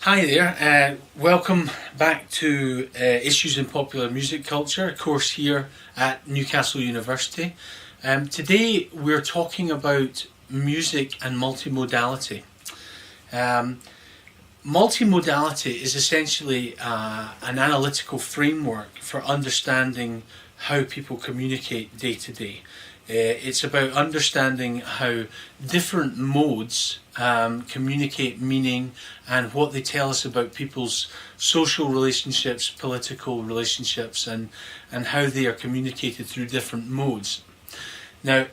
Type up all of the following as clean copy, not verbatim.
Hi there, welcome back to Issues in Popular Music Culture, a course here at Newcastle University. Today we're talking about music and multimodality. Multimodality is essentially an analytical framework for understanding how people communicate day to day. It's about understanding how different modes communicate meaning and what they tell us about people's social relationships, political relationships, and how they are communicated through different modes. Now,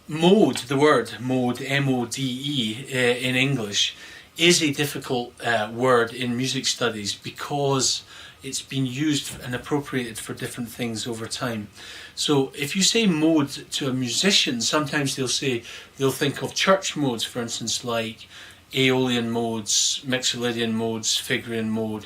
mode, the word mode, M-O-D-E in English, is a difficult word in music studies because it's been used and appropriated for different things over time. So if you say mode to a musician, sometimes they'll think of church modes, for instance, like Aeolian modes, Mixolydian modes, Phrygian mode,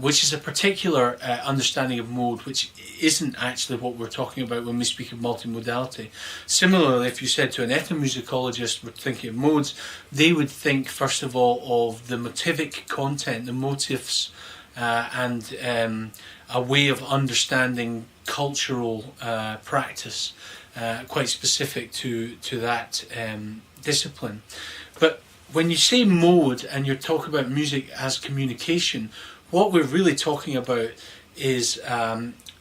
which is a particular understanding of mode which isn't actually what we're talking about when we speak of multimodality. Similarly, if you said to an ethnomusicologist we're thinking of modes, they would think first of all of the motivic content, the motifs, and a way of understanding cultural practice, quite specific to that discipline. But when you say mode and you're talking about music as communication, what we're really talking about is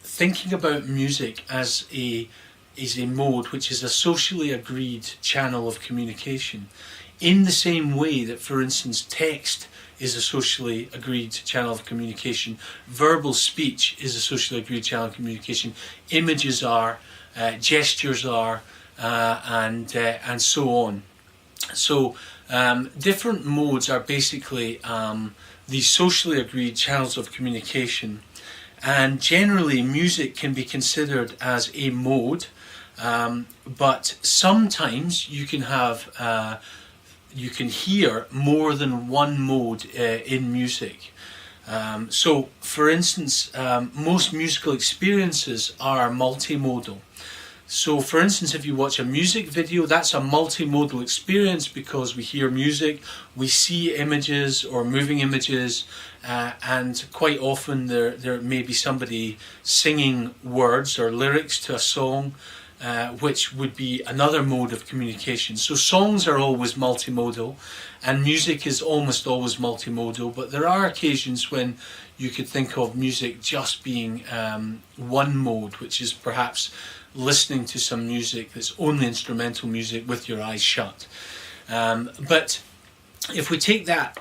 thinking about music as a mode which is a socially agreed channel of communication, in the same way that, for instance, text is a socially agreed channel of communication, verbal speech is a socially agreed channel of communication, images are, gestures are, and so on. So different modes are basically these socially agreed channels of communication, and generally music can be considered as a mode, but sometimes you can have you can hear more than one mode in music. So, for instance, most musical experiences are multimodal. So, for instance, if you watch a music video, that's a multimodal experience because we hear music, we see images or moving images, and quite often there may be somebody singing words or lyrics to a song, which would be another mode of communication. So songs are always multimodal and music is almost always multimodal, but there are occasions when you could think of music just being one mode, which is perhaps listening to some music that's only instrumental music with your eyes shut. But if we take that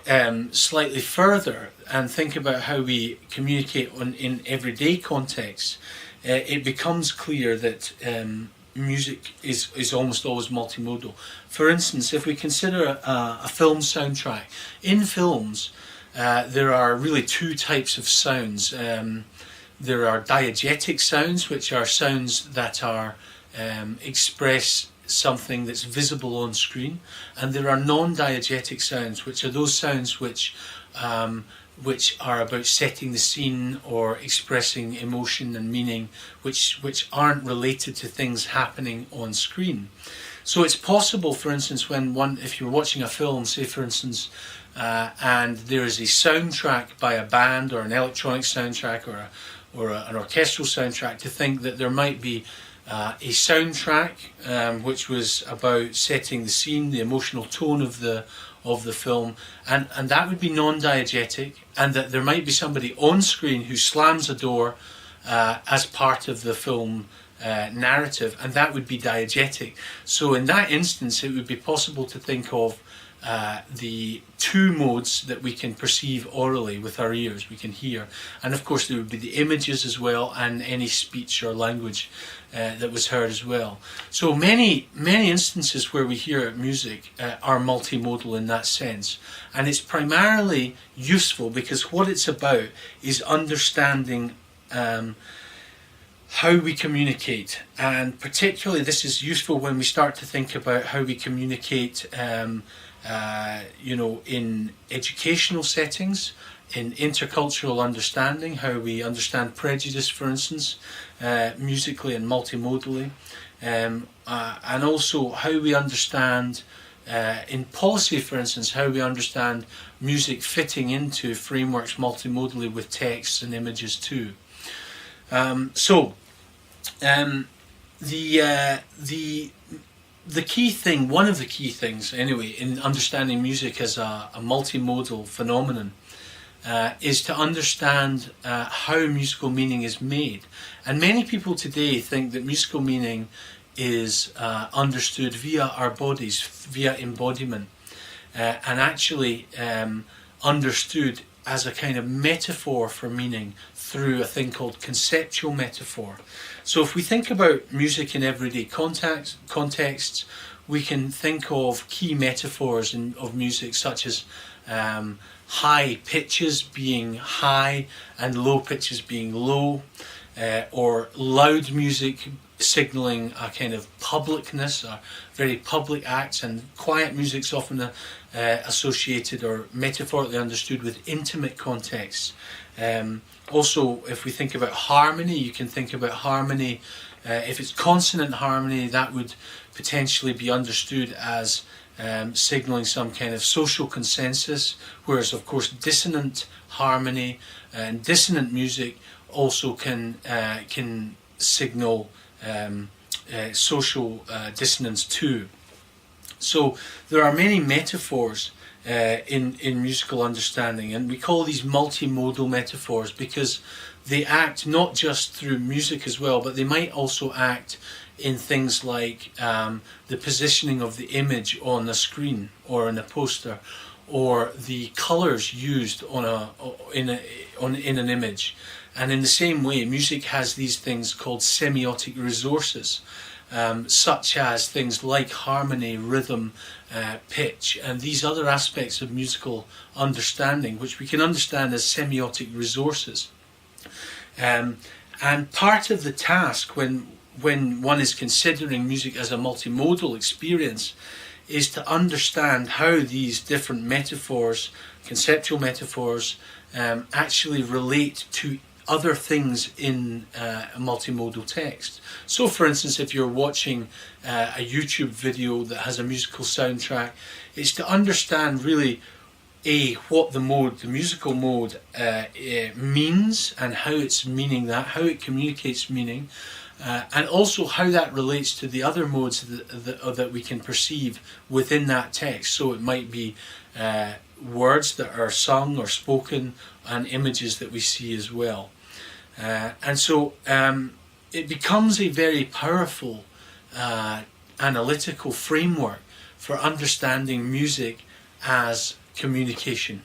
slightly further and think about how we communicate in everyday contexts, it becomes clear that music is almost always multimodal. For instance, if we consider a film soundtrack, in films there are really two types of sounds. There are diegetic sounds, which are sounds that are express something that's visible on screen, and there are non-diegetic sounds, which are those sounds which are about setting the scene or expressing emotion and meaning, which aren't related to things happening on screen. So it's possible, for instance, if you're watching a film, say for instance, and there is a soundtrack by a band or an electronic soundtrack or an orchestral soundtrack, to think that there might be a soundtrack which was about setting the scene, the emotional tone of the film, and that would be non-diegetic, and that there might be somebody on screen who slams a door as part of the film narrative, and that would be diegetic. So in that instance, it would be possible to think of the two modes that we can perceive orally with our ears, we can hear, and of course there would be the images as well, and any speech or language that was heard as well. So many instances where we hear music are multimodal in that sense, and it's primarily useful because what it's about is understanding how we communicate, and particularly this is useful when we start to think about how we communicate in educational settings, in intercultural understanding, how we understand prejudice, for instance, musically and multimodally, and also how we understand in policy, for instance, how we understand music fitting into frameworks multimodally with texts and images too. The key thing, one of the key things anyway, in understanding music as a multimodal phenomenon is to understand how musical meaning is made. And many people today think that musical meaning is understood via our bodies, via embodiment, and actually understood as a kind of metaphor for meaning through a thing called conceptual metaphor. So if we think about music in everyday contexts, we can think of key metaphors of music, such as high pitches being high and low pitches being low, or loud music signalling a kind of publicness, a very public acts, and quiet music's often associated or metaphorically understood with intimate contexts. Also, if we think about harmony, you can think about harmony, if it's consonant harmony, that would potentially be understood as signalling some kind of social consensus, whereas of course dissonant harmony and dissonant music also can signal social dissonance too. So there are many metaphors in musical understanding, and we call these multimodal metaphors because they act not just through music as well, but they might also act in things like the positioning of the image on the screen or in a poster, or the colours used in an image. And in the same way, music has these things called semiotic resources, such as things like harmony, rhythm, pitch, and these other aspects of musical understanding, which we can understand as semiotic resources. And part of the task when one is considering music as a multimodal experience is to understand how these different metaphors, conceptual metaphors, actually relate to other things in a multimodal text. So for instance, if you're watching a YouTube video that has a musical soundtrack, it's to understand really what the musical mode means, and how it's meaning that, how it communicates meaning, and also how that relates to the other modes that we can perceive within that text. So it might be words that are sung or spoken, and images that we see as well. And so it becomes a very powerful analytical framework for understanding music as communication.